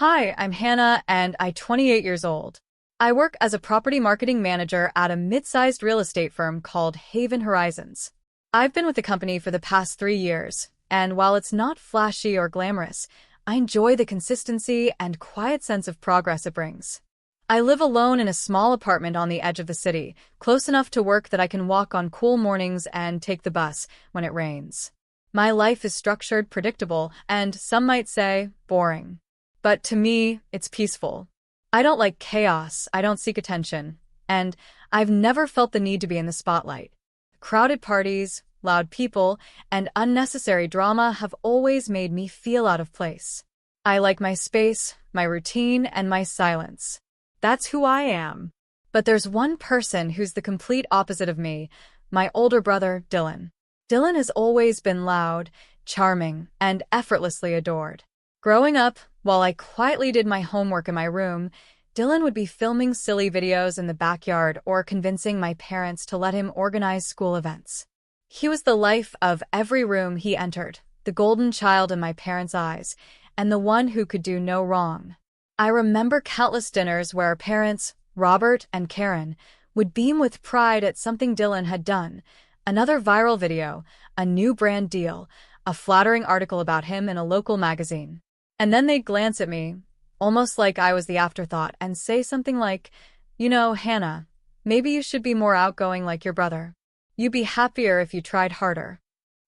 Hi, I'm Hannah and I'm 28 years old. I work as a property marketing manager at a mid-sized real estate firm called Haven Horizons. I've been with the company for the past 3 years, and while it's not flashy or glamorous, I enjoy the consistency and quiet sense of progress it brings. I live alone in a small apartment on the edge of the city, close enough to work that I can walk on cool mornings and take the bus when it rains. My life is structured, predictable, and some might say, boring. But to me, it's peaceful. I don't like chaos, I don't seek attention, and I've never felt the need to be in the spotlight. Crowded parties, loud people, and unnecessary drama have always made me feel out of place. I like my space, my routine, and my silence. That's who I am. But there's one person who's the complete opposite of me, my older brother, Dylan. Dylan has always been loud, charming, and effortlessly adored. Growing up, while I quietly did my homework in my room, Dylan would be filming silly videos in the backyard or convincing my parents to let him organize school events. He was the life of every room he entered, the golden child in my parents' eyes, and the one who could do no wrong. I remember countless dinners where our parents, Robert and Karen, would beam with pride at something Dylan had done, another viral video, a new brand deal, a flattering article about him in a local magazine. And then they'd glance at me, almost like I was the afterthought, and say something like, Hannah, maybe you should be more outgoing like your brother. You'd be happier if you tried harder.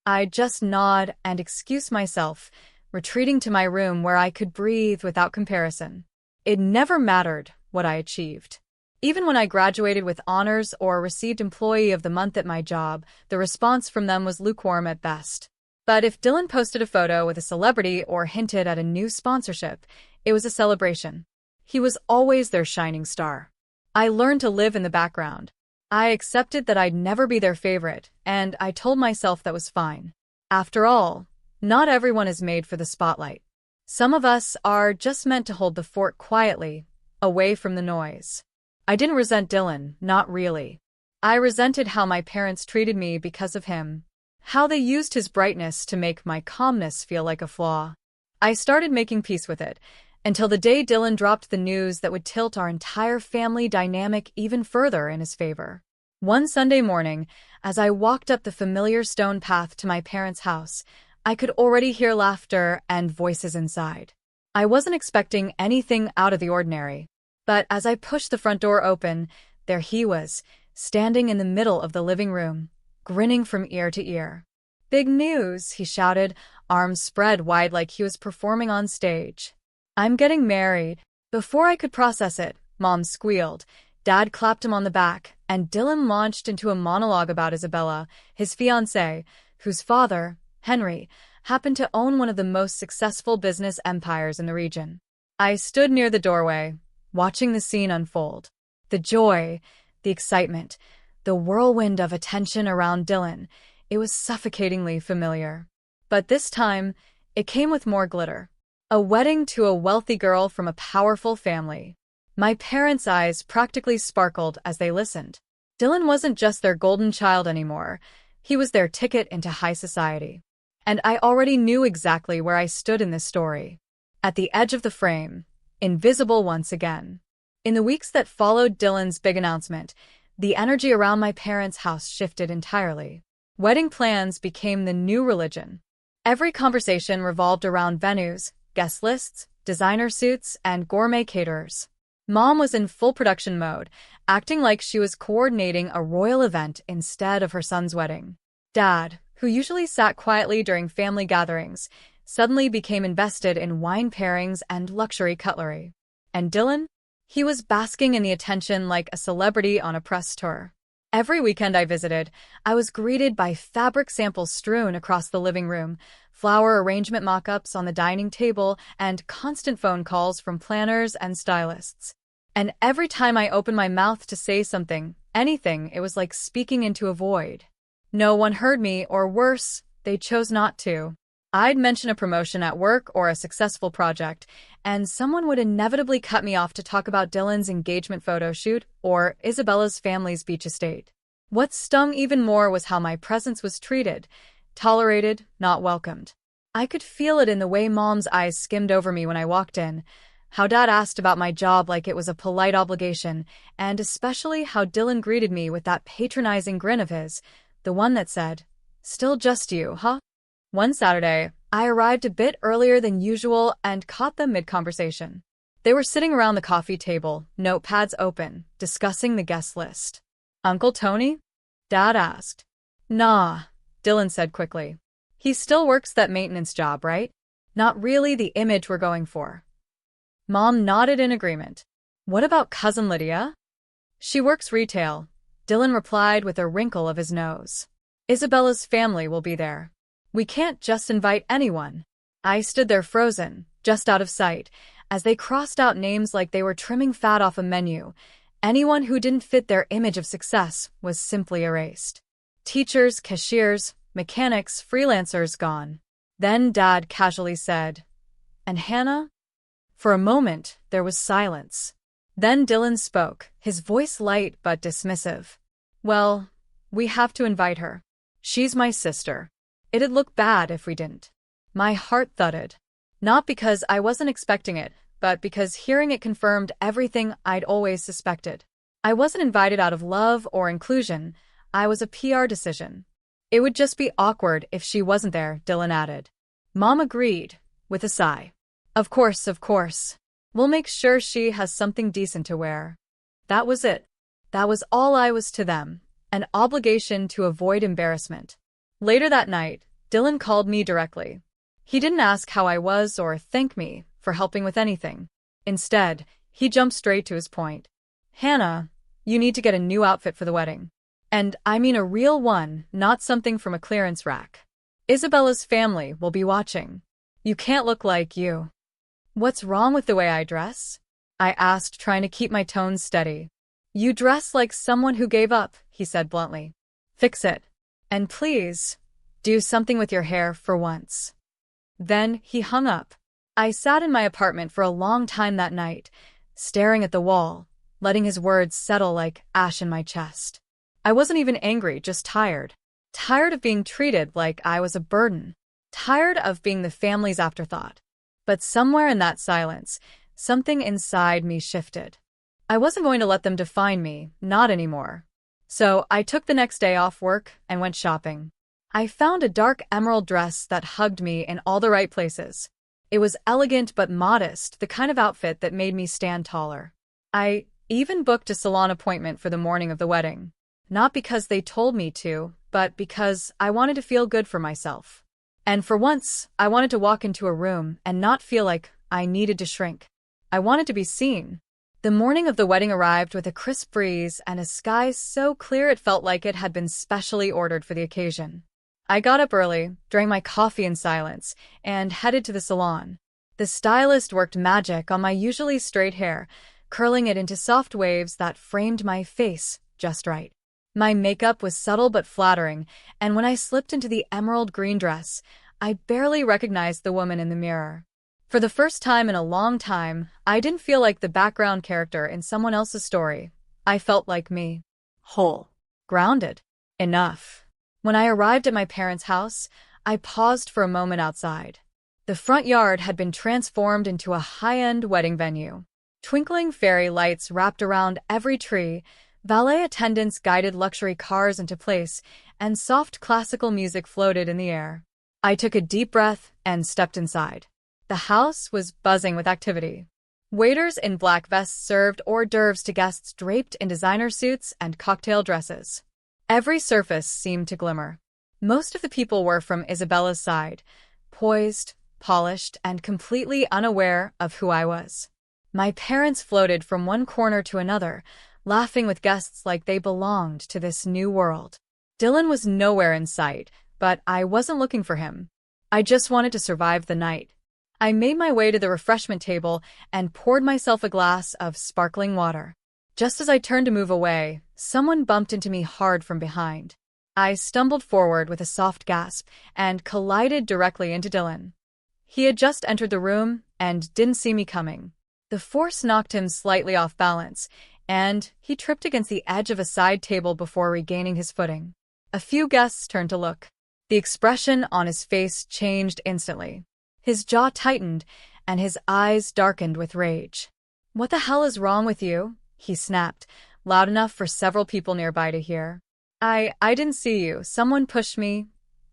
I'd just nod and excuse myself, retreating to my room where I could breathe without comparison. It never mattered what I achieved. Even when I graduated with honors or received Employee of the Month at my job, the response from them was lukewarm at best. But if Dylan posted a photo with a celebrity or hinted at a new sponsorship, it was a celebration. He was always their shining star. I learned to live in the background. I accepted that I'd never be their favorite, and I told myself that was fine. After all, not everyone is made for the spotlight. Some of us are just meant to hold the fort quietly, away from the noise. I didn't resent Dylan, not really. I resented how my parents treated me because of him. How they used his brightness to make my calmness feel like a flaw. I started making peace with it, until the day Dylan dropped the news that would tilt our entire family dynamic even further in his favor. One Sunday morning, as I walked up the familiar stone path to my parents' house, I could already hear laughter and voices inside. I wasn't expecting anything out of the ordinary, but as I pushed the front door open, there he was, standing in the middle of the living room, grinning from ear to ear. "Big news," he shouted, arms spread wide like he was performing on stage. "I'm getting married." Before I could process it, Mom squealed, Dad clapped him on the back, and Dylan launched into a monologue about Isabella, his fiancée, whose father, Henry, happened to own one of the most successful business empires in the region. I stood near the doorway, watching the scene unfold. The joy, the excitement, the whirlwind of attention around Dylan, it was suffocatingly familiar. But this time, it came with more glitter. A wedding to a wealthy girl from a powerful family. My parents' eyes practically sparkled as they listened. Dylan wasn't just their golden child anymore. He was their ticket into high society. And I already knew exactly where I stood in this story. At the edge of the frame, invisible once again. In the weeks that followed Dylan's big announcement, the energy around my parents' house shifted entirely. Wedding plans became the new religion. Every conversation revolved around venues, guest lists, designer suits, and gourmet caterers. Mom was in full production mode, acting like she was coordinating a royal event instead of her son's wedding. Dad, who usually sat quietly during family gatherings, suddenly became invested in wine pairings and luxury cutlery. And Dylan? He was basking in the attention like a celebrity on a press tour. Every weekend I visited, I was greeted by fabric samples strewn across the living room, flower arrangement mock-ups on the dining table, and constant phone calls from planners and stylists. And every time I opened my mouth to say something, anything, it was like speaking into a void. No one heard me, or worse, they chose not to. I'd mention a promotion at work or a successful project, and someone would inevitably cut me off to talk about Dylan's engagement photo shoot or Isabella's family's beach estate. What stung even more was how my presence was treated, tolerated, not welcomed. I could feel it in the way Mom's eyes skimmed over me when I walked in, How Dad asked about my job like it was a polite obligation, and especially how Dylan greeted me with that patronizing grin of his, the one that said, "Still just you, huh?" One Saturday, I arrived a bit earlier than usual and caught them mid-conversation. They were sitting around the coffee table, notepads open, discussing the guest list. "Uncle Tony?" Dad asked. "Nah," Dylan said quickly. "He still works that maintenance job, right? Not really the image we're going for." Mom nodded in agreement. "What about Cousin Lydia?" "She works retail," Dylan replied with a wrinkle of his nose. "Isabella's family will be there. We can't just invite anyone." I stood there frozen, just out of sight, as they crossed out names like they were trimming fat off a menu. Anyone who didn't fit their image of success was simply erased. Teachers, cashiers, mechanics, freelancers gone. Then Dad casually said, "And Hannah?" For a moment, there was silence. Then Dylan spoke, his voice light but dismissive. "Well, we have to invite her. She's my sister. It'd look bad if we didn't." My heart thudded. Not because I wasn't expecting it, but because hearing it confirmed everything I'd always suspected. I wasn't invited out of love or inclusion. I was a PR decision. "It would just be awkward if she wasn't there," Dylan added. Mom agreed, with a sigh. Of course. We'll make sure she has something decent to wear." That was it. That was all I was to them, an obligation to avoid embarrassment. Later that night, Dylan called me directly. He didn't ask how I was or thank me for helping with anything. Instead, he jumped straight to his point. "Hannah, you need to get a new outfit for the wedding. And I mean a real one, not something from a clearance rack. Isabella's family will be watching. You can't look like you." "What's wrong with the way I dress?" I asked, trying to keep my tone steady. "You dress like someone who gave up," he said bluntly. "Fix it. And please, do something with your hair for once." Then he hung up. I sat in my apartment for a long time that night, staring at the wall, letting his words settle like ash in my chest. I wasn't even angry, just tired. Tired of being treated like I was a burden. Tired of being the family's afterthought. But somewhere in that silence, something inside me shifted. I wasn't going to let them define me, not anymore. So I took the next day off work and went shopping. I found a dark emerald dress that hugged me in all the right places. It was elegant but modest, the kind of outfit that made me stand taller. I even booked a salon appointment for the morning of the wedding. Not because they told me to, but because I wanted to feel good for myself. And for once, I wanted to walk into a room and not feel like I needed to shrink. I wanted to be seen. The morning of the wedding arrived with a crisp breeze and a sky so clear it felt like it had been specially ordered for the occasion. I got up early, drank my coffee in silence, and headed to the salon. The stylist worked magic on my usually straight hair, curling it into soft waves that framed my face just right. My makeup was subtle but flattering, and when I slipped into the emerald green dress, I barely recognized the woman in the mirror. For the first time in a long time, I didn't feel like the background character in someone else's story. I felt like me. Whole. Grounded. Enough. When I arrived at my parents' house, I paused for a moment outside. The front yard had been transformed into a high-end wedding venue. Twinkling fairy lights wrapped around every tree, valet attendants guided luxury cars into place, and soft classical music floated in the air. I took a deep breath and stepped inside. The house was buzzing with activity. Waiters in black vests served hors d'oeuvres to guests draped in designer suits and cocktail dresses. Every surface seemed to glimmer. Most of the people were from Isabella's side, poised, polished, and completely unaware of who I was. My parents floated from one corner to another, laughing with guests like they belonged to this new world. Dylan was nowhere in sight, but I wasn't looking for him. I just wanted to survive the night. I made my way to the refreshment table and poured myself a glass of sparkling water. Just as I turned to move away, someone bumped into me hard from behind. I stumbled forward with a soft gasp and collided directly into Dylan. He had just entered the room and didn't see me coming. The force knocked him slightly off balance, and he tripped against the edge of a side table before regaining his footing. A few guests turned to look. The expression on his face changed instantly. His jaw tightened, and his eyes darkened with rage. "What the hell is wrong with you?" he snapped, loud enough for several people nearby to hear. I didn't see you. Someone pushed me,"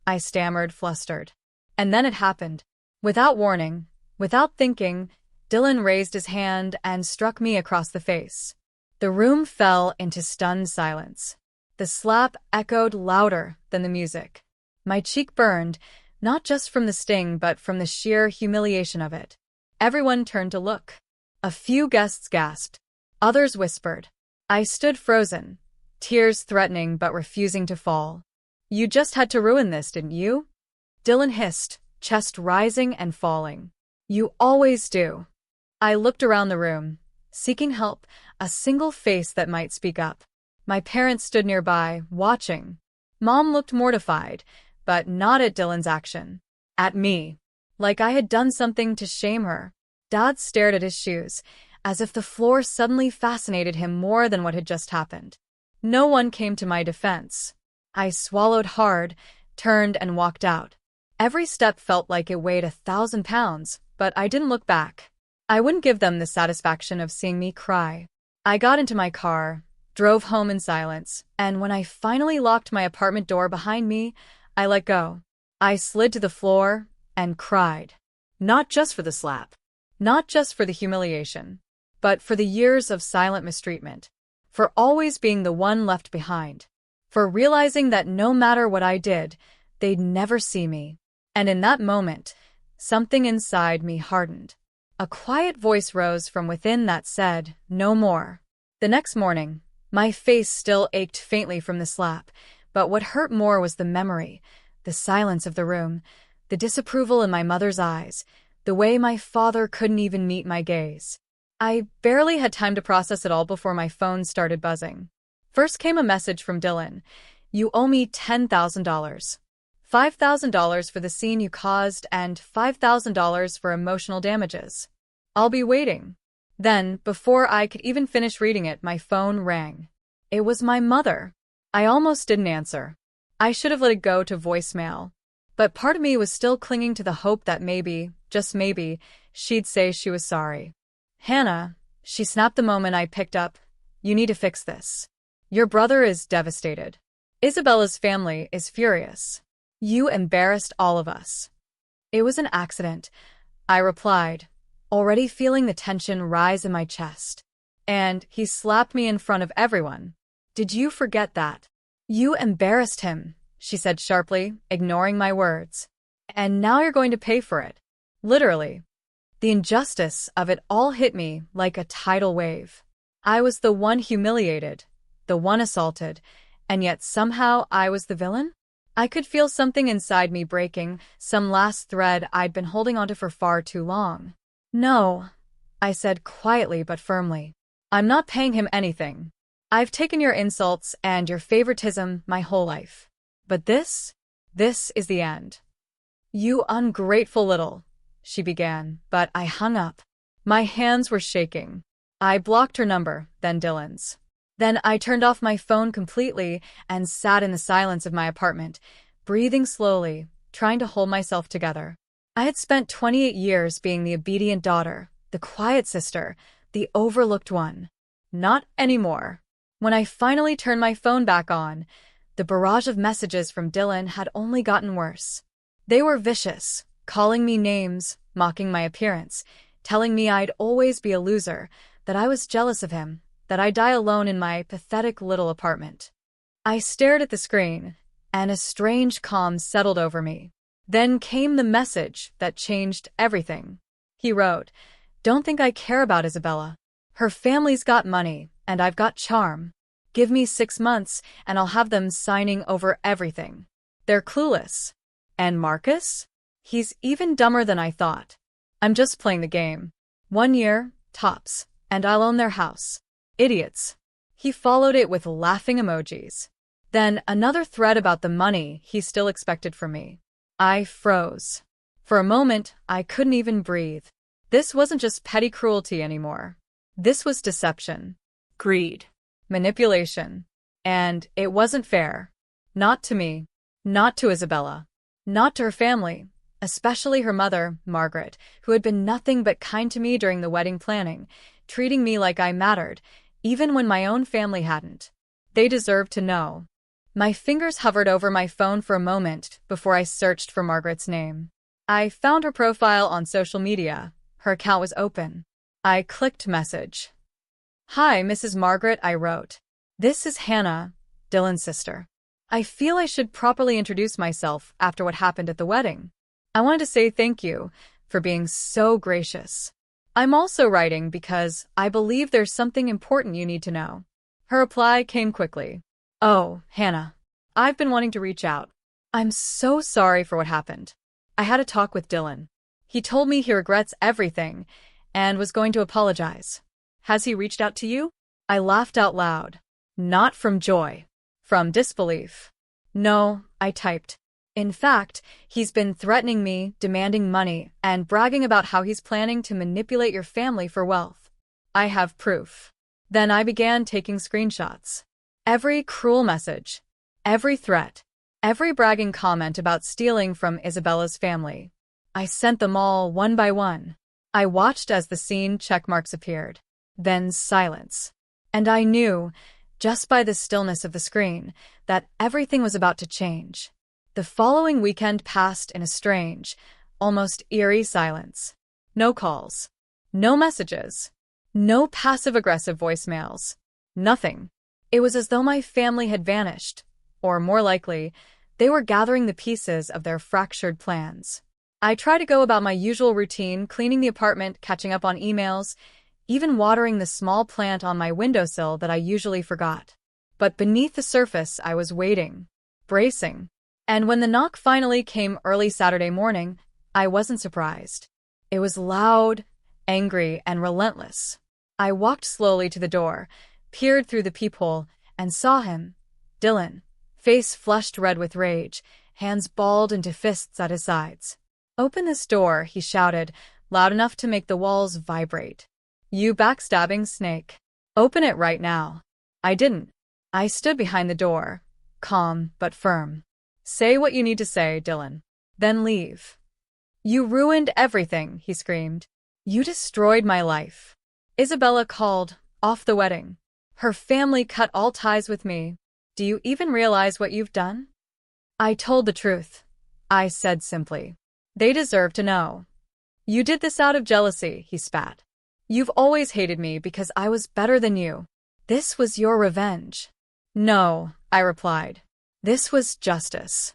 I stammered, flustered. And then it happened. Without warning, without thinking, Dylan raised his hand and struck me across the face. The room fell into stunned silence. The slap echoed louder than the music. My cheek burned, not just from the sting but from the sheer humiliation of it. Everyone turned to look. A few guests gasped. Others whispered. I stood frozen, tears threatening but refusing to fall. "You just had to ruin this, didn't you?" Dylan hissed, chest rising and falling. "You always do." I looked around the room, seeking help, a single face that might speak up. My parents stood nearby, watching. Mom looked mortified, but not at Dylan's action. At me. Like I had done something to shame her. Dad stared at his shoes, as if the floor suddenly fascinated him more than what had just happened. No one came to my defense. I swallowed hard, turned and walked out. Every step felt like it weighed 1,000 pounds, but I didn't look back. I wouldn't give them the satisfaction of seeing me cry. I got into my car, drove home in silence, and when I finally locked my apartment door behind me, I let go. I slid to the floor and cried. Not just for the slap. Not just for the humiliation. But for the years of silent mistreatment. For always being the one left behind. For realizing that no matter what I did, they'd never see me. And in that moment, something inside me hardened. A quiet voice rose from within that said, "No more." The next morning, my face still ached faintly from the slap, but what hurt more was the memory, the silence of the room, the disapproval in my mother's eyes, the way my father couldn't even meet my gaze. I barely had time to process it all before my phone started buzzing. First came a message from Dylan. "You owe me $10,000. $5,000 for the scene you caused and $5,000 for emotional damages. I'll be waiting." Then, before I could even finish reading it, my phone rang. It was my mother. I almost didn't answer. I should have let it go to voicemail. But part of me was still clinging to the hope that maybe, just maybe, she'd say she was sorry. "Hannah," she snapped the moment I picked up, "you need to fix this. Your brother is devastated. Isabella's family is furious. You embarrassed all of us." "It was an accident," I replied, already feeling the tension rise in my chest. "And he slapped me in front of everyone. Did you forget that?" "You embarrassed him," she said sharply, ignoring my words. "And now you're going to pay for it." Literally. The injustice of it all hit me like a tidal wave. I was the one humiliated, the one assaulted, and yet somehow I was the villain? I could feel something inside me breaking, some last thread I'd been holding onto for far too long. "No," I said quietly but firmly. "I'm not paying him anything. I've taken your insults and your favoritism my whole life. But this is the end." "You ungrateful little," she began, but I hung up. My hands were shaking. I blocked her number, then Dylan's. Then I turned off my phone completely and sat in the silence of my apartment, breathing slowly, trying to hold myself together. I had spent 28 years being the obedient daughter, the quiet sister, the overlooked one. Not anymore. When I finally turned my phone back on, the barrage of messages from Dylan had only gotten worse. They were vicious, calling me names, mocking my appearance, telling me I'd always be a loser, that I was jealous of him, that I'd die alone in my pathetic little apartment. I stared at the screen, and a strange calm settled over me. Then came the message that changed everything. He wrote, "Don't think I care about Isabella. Her family's got money, and I've got charm. Give me 6 months, and I'll have them signing over everything. They're clueless. And Marcus? He's even dumber than I thought. I'm just playing the game. 1 year, tops, and I'll own their house. Idiots." He followed it with laughing emojis. Then another thread about the money he still expected from me. I froze. For a moment, I couldn't even breathe. This wasn't just petty cruelty anymore. This was deception, greed, manipulation. And it wasn't fair. Not to me. Not to Isabella. Not to her family. especially her mother, Margaret, who had been nothing but kind to me during the wedding planning, treating me like I mattered, even when my own family hadn't. They deserved to know. My fingers hovered over my phone for a moment before I searched for Margaret's name. I found her profile on social media. Her account was open. I clicked message. "Hi, Mrs. Margaret," I wrote. "This is Hannah, Dylan's sister. I feel I should properly introduce myself after what happened at the wedding. I wanted to say thank you for being so gracious. I'm also writing because I believe there's something important you need to know." Her reply came quickly. "Oh, Hannah, I've been wanting to reach out. I'm so sorry for what happened. I had a talk with Dylan. He told me he regrets everything and was going to apologize. Has he reached out to you?" I laughed out loud. Not from joy. From disbelief. "No," I typed. "In fact, he's been threatening me, demanding money, and bragging about how he's planning to manipulate your family for wealth. I have proof." Then I began taking screenshots. Every cruel message, every threat, every bragging comment about stealing from Isabella's family. I sent them all one by one. I watched as the scene checkmarks appeared. Then silence. And I knew, just by the stillness of the screen, that everything was about to change. The following weekend passed in a strange, almost eerie silence. No calls. No messages. No passive-aggressive voicemails. Nothing. It was as though my family had vanished, or more likely, they were gathering the pieces of their fractured plans. I tried to go about my usual routine, cleaning the apartment, catching up on emails, even watering the small plant on my windowsill that I usually forgot. But beneath the surface, I was waiting, bracing. And when the knock finally came early Saturday morning, I wasn't surprised. It was loud, angry, and relentless. I walked slowly to the door, peered through the peephole, and saw him, Dylan, face flushed red with rage, hands balled into fists at his sides. "Open this door," he shouted, loud enough to make the walls vibrate. "You backstabbing snake. Open it right now." I didn't. I stood behind the door, calm but firm. "Say what you need to say, Dylan. Then leave." "You ruined everything," he screamed. "You destroyed my life. Isabella called off the wedding. Her family cut all ties with me. Do you even realize what you've done?" I told the truth. I said simply. "They deserve to know." "You did this out of jealousy," he spat. "You've always hated me because I was better than you. This was your revenge." "No," I replied. "This was justice."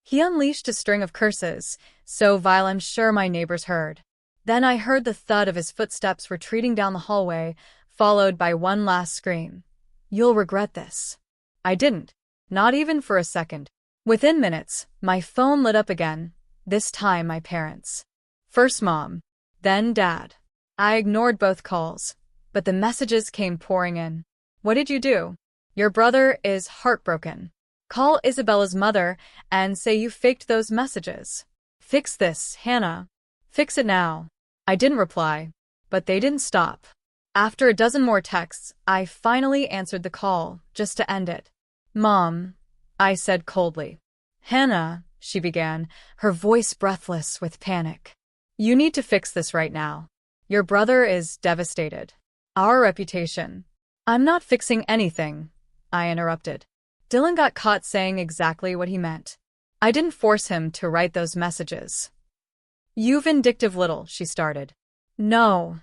He unleashed a string of curses, so vile I'm sure my neighbors heard. Then I heard the thud of his footsteps retreating down the hallway, followed by one last scream. "You'll regret this." I didn't. Not even for a second. Within minutes, my phone lit up again, this time my parents. First Mom, then Dad. I ignored both calls, but the messages came pouring in. "What did you do? Your brother is heartbroken. Call Isabella's mother and say you faked those messages. Fix this, Hannah. Fix it now." I didn't reply, but they didn't stop. After a dozen more texts, I finally answered the call, just to end it. "Mom," I said coldly. "Hannah," she began, her voice breathless with panic. "You need to fix this right now. Your brother is devastated. Our reputation." "I'm not fixing anything," I interrupted. Dylan got caught saying exactly what he meant. I didn't force him to write those messages. "You vindictive little," she started. "No,"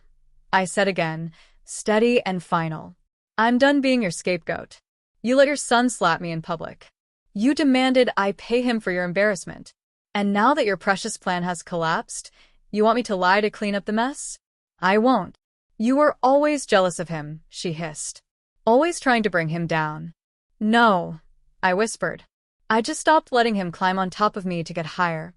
I said again, steady and final. "I'm done being your scapegoat. You let your son slap me in public. You demanded I pay him for your embarrassment. And now that your precious plan has collapsed, you want me to lie to clean up the mess? I won't." "You were always jealous of him," she hissed. "Always trying to bring him down." "No," I whispered. "I just stopped letting him climb on top of me to get higher."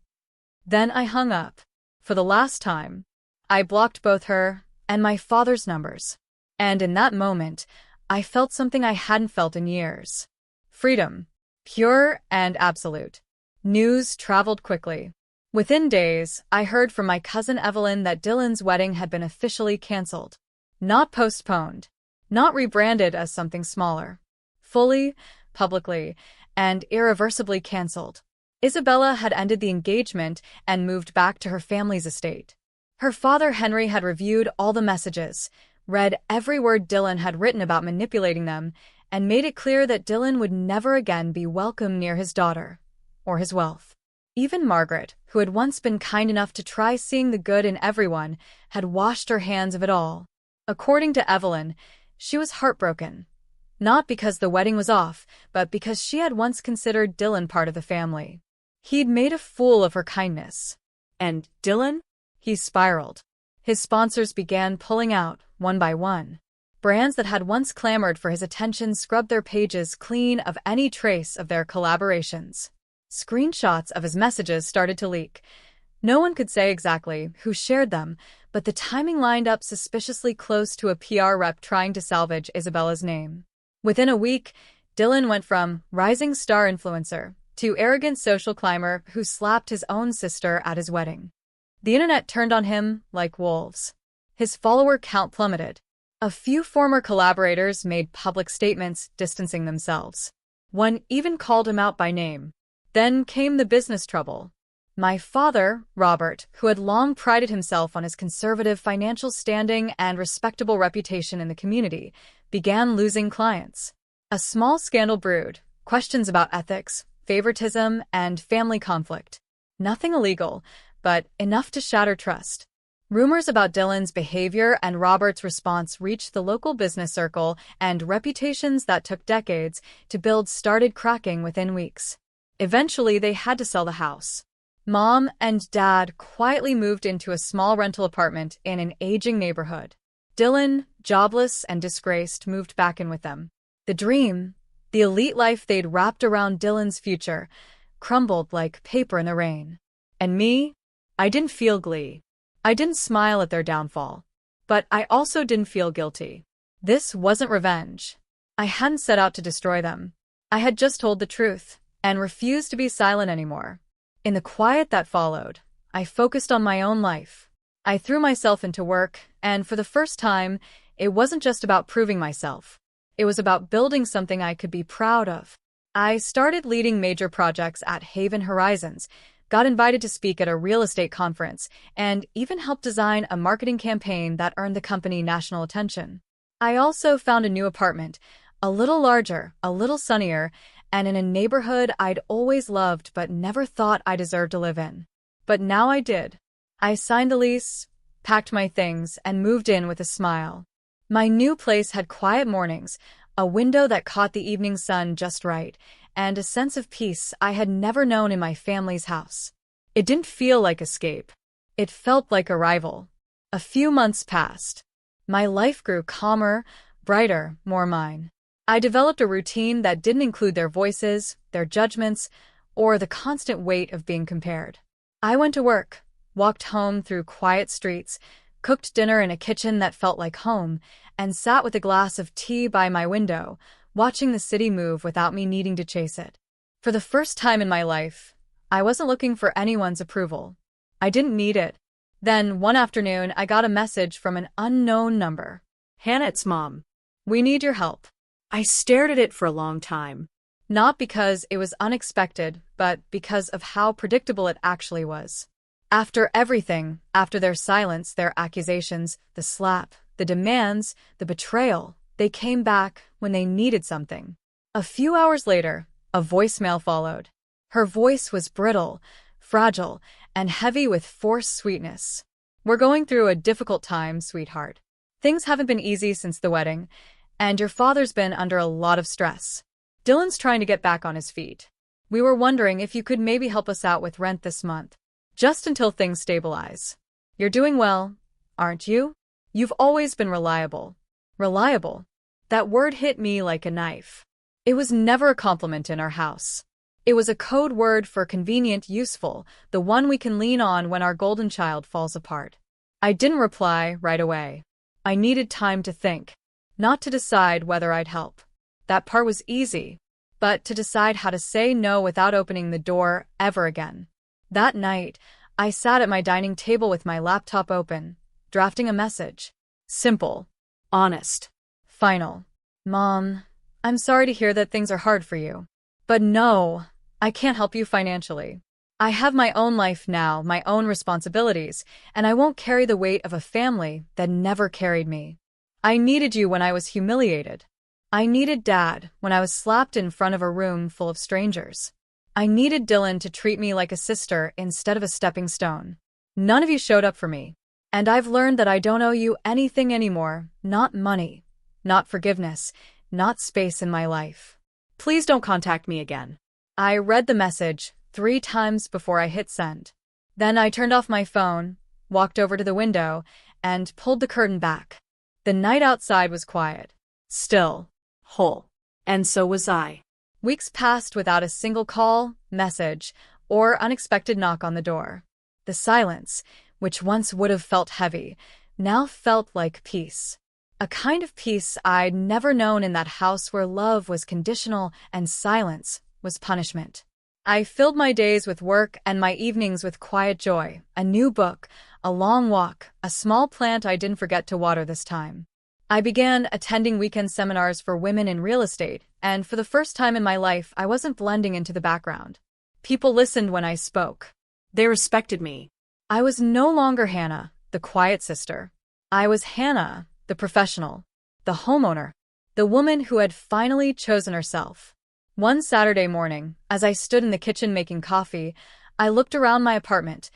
Then I hung up. For the last time, I blocked both her and my father's numbers. And in that moment, I felt something I hadn't felt in years. Freedom. Pure and absolute. News traveled quickly. Within days, I heard from my cousin Evelyn that Dylan's wedding had been officially canceled. Not postponed. Not rebranded as something smaller. Fully, publicly, and irreversibly canceled. Isabella had ended the engagement and moved back to her family's estate. Her father Henry had reviewed all the messages, read every word Dylan had written about manipulating them, and made it clear that Dylan would never again be welcome near his daughter or his wealth. Even Margaret, who had once been kind enough to try seeing the good in everyone, had washed her hands of it all. According to Evelyn, she was heartbroken. Not because the wedding was off, but because she had once considered Dylan part of the family. He'd made a fool of her kindness. And Dylan? He spiraled. His sponsors began pulling out, one by one. Brands that had once clamored for his attention scrubbed their pages clean of any trace of their collaborations. Screenshots of his messages started to leak. No one could say exactly who shared them, but the timing lined up suspiciously close to a PR rep trying to salvage Isabella's name. Within a week, Dylan went from rising star influencer to arrogant social climber who slapped his own sister at his wedding. The internet turned on him like wolves. His follower count plummeted. A few former collaborators made public statements distancing themselves. One even called him out by name. Then came the business trouble. My father, Robert, who had long prided himself on his conservative financial standing and respectable reputation in the community, began losing clients. A small scandal brewed, questions about ethics, favoritism, and family conflict. Nothing illegal, but enough to shatter trust. Rumors about Dylan's behavior and Robert's response reached the local business circle, and reputations that took decades to build started cracking within weeks. Eventually, they had to sell the house. Mom and Dad quietly moved into a small rental apartment in an aging neighborhood. Dylan, jobless and disgraced, moved back in with them. The dream, the elite life they'd wrapped around Dylan's future, crumbled like paper in the rain. And me? I didn't feel glee. I didn't smile at their downfall. But I also didn't feel guilty. This wasn't revenge. I hadn't set out to destroy them. I had just told the truth and refused to be silent anymore. In the quiet that followed, I focused on my own life. I threw myself into work, and for the first time, it wasn't just about proving myself. It was about building something I could be proud of. I started leading major projects at Haven Horizons, got invited to speak at a real estate conference, and even helped design a marketing campaign that earned the company national attention. I also found a new apartment, a little larger, a little sunnier, and in a neighborhood I'd always loved but never thought I deserved to live in. But now I did. I signed the lease, packed my things, and moved in with a smile. My new place had quiet mornings, a window that caught the evening sun just right, and a sense of peace I had never known in my family's house. It didn't feel like escape. It felt like arrival. A few months passed. My life grew calmer, brighter, more mine. I developed a routine that didn't include their voices, their judgments, or the constant weight of being compared. I went to work, walked home through quiet streets, cooked dinner in a kitchen that felt like home, and sat with a glass of tea by my window, watching the city move without me needing to chase it. For the first time in my life, I wasn't looking for anyone's approval. I didn't need it. Then, one afternoon, I got a message from an unknown number. "Hannah, it's Mom. We need your help." I stared at it for a long time. Not because it was unexpected, but because of how predictable it actually was. After everything, after their silence, their accusations, the slap, the demands, the betrayal, they came back when they needed something. A few hours later, a voicemail followed. Her voice was brittle, fragile, and heavy with forced sweetness. "We're going through a difficult time, sweetheart. Things haven't been easy since the wedding, and your father's been under a lot of stress. Dylan's trying to get back on his feet. We were wondering if you could maybe help us out with rent this month, just until things stabilize. You're doing well, aren't you? You've always been reliable." Reliable. That word hit me like a knife. It was never a compliment in our house. It was a code word for convenient, useful, the one we can lean on when our golden child falls apart. I didn't reply right away. I needed time to think. Not to decide whether I'd help. That part was easy. But to decide how to say no without opening the door ever again. That night, I sat at my dining table with my laptop open, drafting a message. Simple. Honest. Final. "Mom, I'm sorry to hear that things are hard for you. But no, I can't help you financially. I have my own life now, my own responsibilities, and I won't carry the weight of a family that never carried me. I needed you when I was humiliated. I needed Dad when I was slapped in front of a room full of strangers. I needed Dylan to treat me like a sister instead of a stepping stone. None of you showed up for me. And I've learned that I don't owe you anything anymore, not money, not forgiveness, not space in my life. Please don't contact me again. I read the message 3 times before I hit send. Then I turned off my phone, walked over to the window, and pulled the curtain back. The night outside was quiet, still, Whole. And so was I. Weeks passed without a single call, message, or unexpected knock on the door. The silence, which once would have felt heavy, now felt like peace. A kind of peace I'd never known in that house where love was conditional and silence was punishment. I filled my days with work and my evenings with quiet joy, a new book, a long walk, a small plant I didn't forget to water this time. I began attending weekend seminars for women in real estate, and for the first time in my life, I wasn't blending into the background. People listened when I spoke. They respected me. I was no longer Hannah, the quiet sister. I was Hannah, the professional, the homeowner, the woman who had finally chosen herself. One Saturday morning, as I stood in the kitchen making coffee, I looked around my apartment.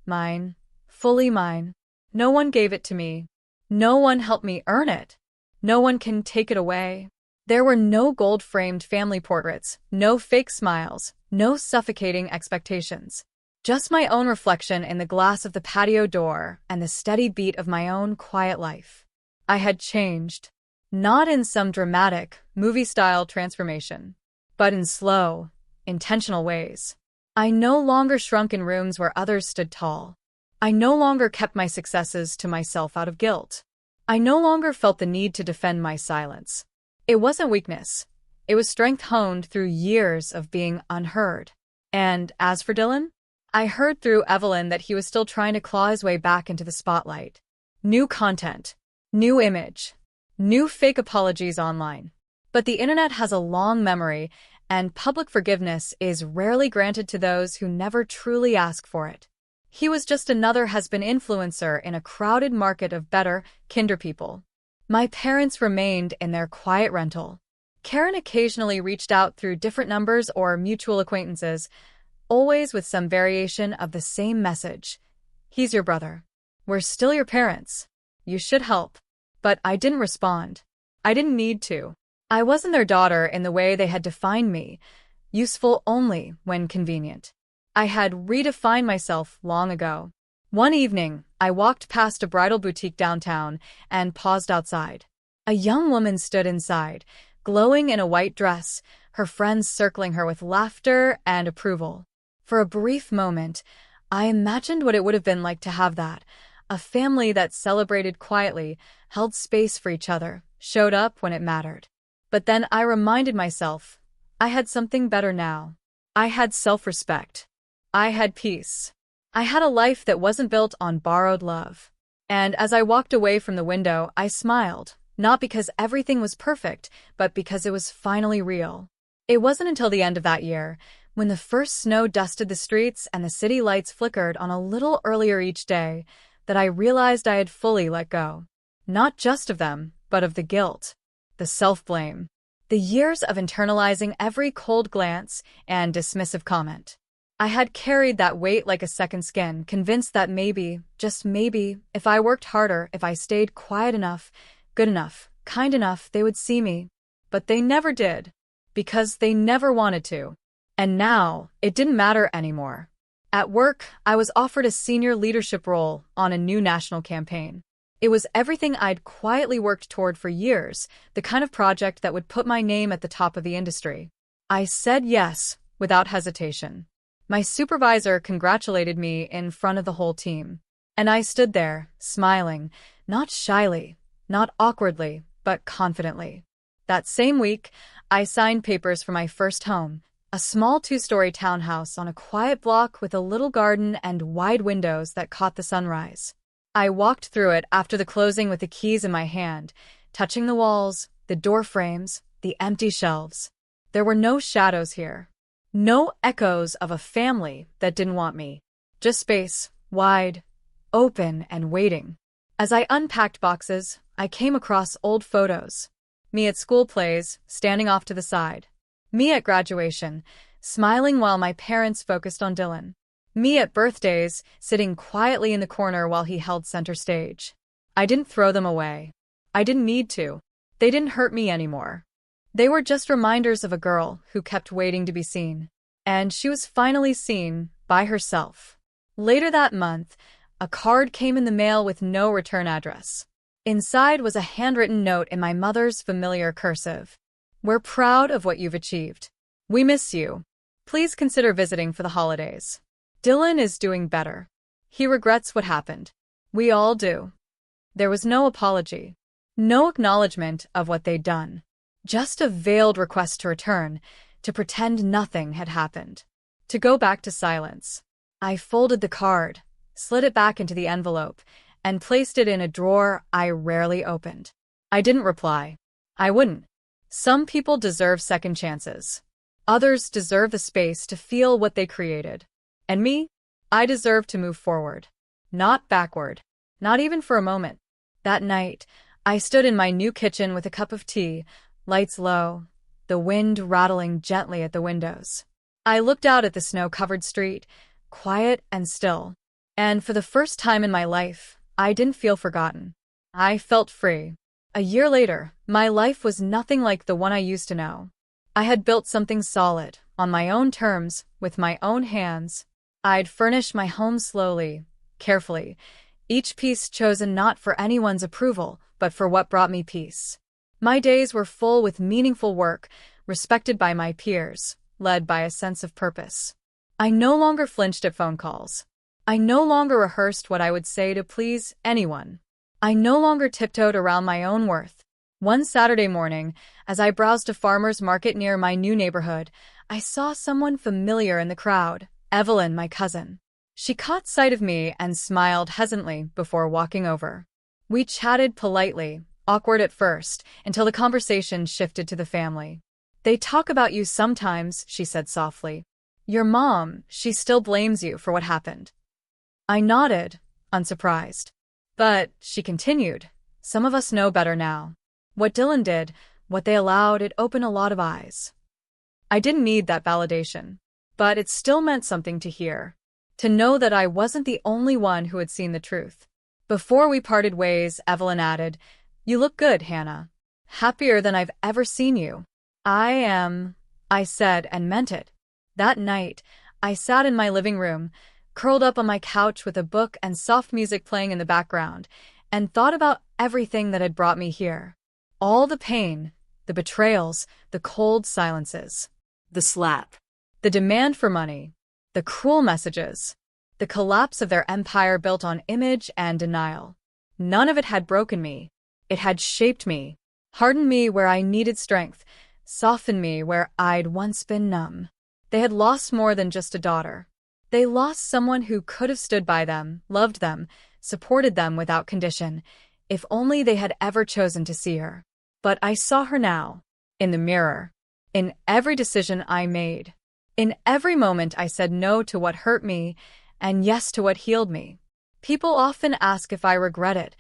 Mine, fully mine. No one gave it to me. No one helped me earn it. No one can take it away. There were no gold-framed family portraits, no fake smiles, no suffocating expectations. Just my own reflection in the glass of the patio door and the steady beat of my own quiet life. I had changed. Not in some dramatic, movie-style transformation, but in slow, intentional ways. I no longer shrunk in rooms where others stood tall. I no longer kept my successes to myself out of guilt. I no longer felt the need to defend my silence. It wasn't weakness. It was strength honed through years of being unheard. And as for Dylan, I heard through Evelyn that he was still trying to claw his way back into the spotlight. New content, new image, new fake apologies online. But the internet has a long memory, and public forgiveness is rarely granted to those who never truly ask for it. He was just another has-been influencer in a crowded market of better, kinder people. My parents remained in their quiet rental. Karen occasionally reached out through different numbers or mutual acquaintances, always with some variation of the same message. He's your brother. We're still your parents. You should help. But I didn't respond. I didn't need to. I wasn't their daughter in the way they had defined me, useful only when convenient. I had redefined myself long ago. One evening, I walked past a bridal boutique downtown and paused outside. A young woman stood inside, glowing in a white dress, her friends circling her with laughter and approval. For a brief moment, I imagined what it would have been like to have that. A family that celebrated quietly, held space for each other, showed up when it mattered. But then I reminded myself, I had something better now. I had self-respect. I had peace. I had a life that wasn't built on borrowed love. And as I walked away from the window, I smiled, not because everything was perfect, but because it was finally real. It wasn't until the end of that year, when the first snow dusted the streets and the city lights flickered on a little earlier each day, that I realized I had fully let go. Not just of them, but of the guilt, the self-blame, the years of internalizing every cold glance and dismissive comment. I had carried that weight like a second skin, convinced that maybe, just maybe, if I worked harder, if I stayed quiet enough, good enough, kind enough, they would see me. But they never did, because they never wanted to. And now, it didn't matter anymore. At work, I was offered a senior leadership role on a new national campaign. It was everything I'd quietly worked toward for years, the kind of project that would put my name at the top of the industry. I said yes, without hesitation. My supervisor congratulated me in front of the whole team. And I stood there, smiling, not shyly, not awkwardly, but confidently. That same week, I signed papers for my first home, a small 2-story townhouse on a quiet block with a little garden and wide windows that caught the sunrise. I walked through it after the closing with the keys in my hand, touching the walls, the door frames, the empty shelves. There were no shadows here. No echoes of a family that didn't want me. Just space, wide, open, and waiting. As I unpacked boxes, I came across old photos. Me at school plays, standing off to the side. Me at graduation, smiling while my parents focused on Dylan. Me at birthdays, sitting quietly in the corner while he held center stage. I didn't throw them away. I didn't need to. They didn't hurt me anymore. They were just reminders of a girl who kept waiting to be seen. And she was finally seen by herself. Later that month, a card came in the mail with no return address. Inside was a handwritten note in my mother's familiar cursive. "We're proud of what you've achieved. We miss you. Please consider visiting for the holidays. Dylan is doing better. He regrets what happened. We all do." There was no apology. No acknowledgement of what they'd done. Just a veiled request to return, to pretend nothing had happened. To go back to silence. I folded the card, slid it back into the envelope, and placed it in a drawer I rarely opened. I didn't reply. I wouldn't. Some people deserve second chances. Others deserve the space to feel what they created. And me? I deserve to move forward. Not backward. Not even for a moment. That night, I stood in my new kitchen with a cup of tea, lights low, the wind rattling gently at the windows. I looked out at the snow-covered street, quiet and still. And for the first time in my life, I didn't feel forgotten. I felt free. A year later, my life was nothing like the one I used to know. I had built something solid, on my own terms, with my own hands. I'd furnished my home slowly, carefully, each piece chosen not for anyone's approval, but for what brought me peace. My days were full with meaningful work, respected by my peers, led by a sense of purpose. I no longer flinched at phone calls. I no longer rehearsed what I would say to please anyone. I no longer tiptoed around my own worth. One Saturday morning, as I browsed a farmer's market near my new neighborhood, I saw someone familiar in the crowd, Evelyn, my cousin. She caught sight of me and smiled hesitantly before walking over. We chatted politely, awkward at first, until the conversation shifted to the family. "They talk about you sometimes," she said softly. "Your mom, she still blames you for what happened." I nodded, unsurprised. "But," she continued, "some of us know better now. What Dylan did, what they allowed, it opened a lot of eyes." I didn't need that validation. But it still meant something to hear. To know that I wasn't the only one who had seen the truth. Before we parted ways, Evelyn added, "You look good, Hannah. Happier than I've ever seen you." "I am," I said and meant it. That night, I sat in my living room, curled up on my couch with a book and soft music playing in the background, and thought about everything that had brought me here. All the pain, the betrayals, the cold silences. The slap. The demand for money. The cruel messages. The collapse of their empire built on image and denial. None of it had broken me. It had shaped me, hardened me where I needed strength, softened me where I'd once been numb. They had lost more than just a daughter. They lost someone who could have stood by them, loved them, supported them without condition, if only they had ever chosen to see her. But I saw her now, in the mirror, in every decision I made. In every moment I said no to what hurt me and yes to what healed me. People often ask if I regret it,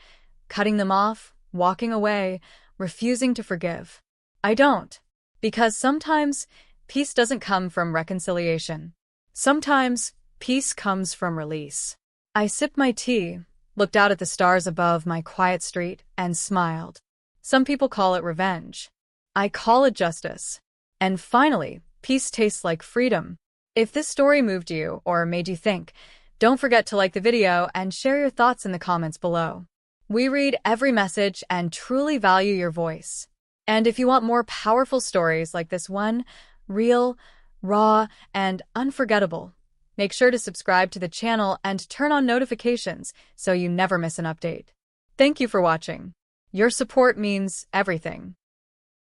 cutting them off, walking away, refusing to forgive. I don't, because sometimes peace doesn't come from reconciliation. Sometimes peace comes from release. I sipped my tea, looked out at the stars above my quiet street, and smiled. Some people call it revenge. I call it justice. And finally, peace tastes like freedom. If this story moved you or made you think, don't forget to like the video and share your thoughts in the comments below. We read every message and truly value your voice. And if you want more powerful stories like this one, real, raw, and unforgettable, make sure to subscribe to the channel and turn on notifications so you never miss an update. Thank you for watching. Your support means everything.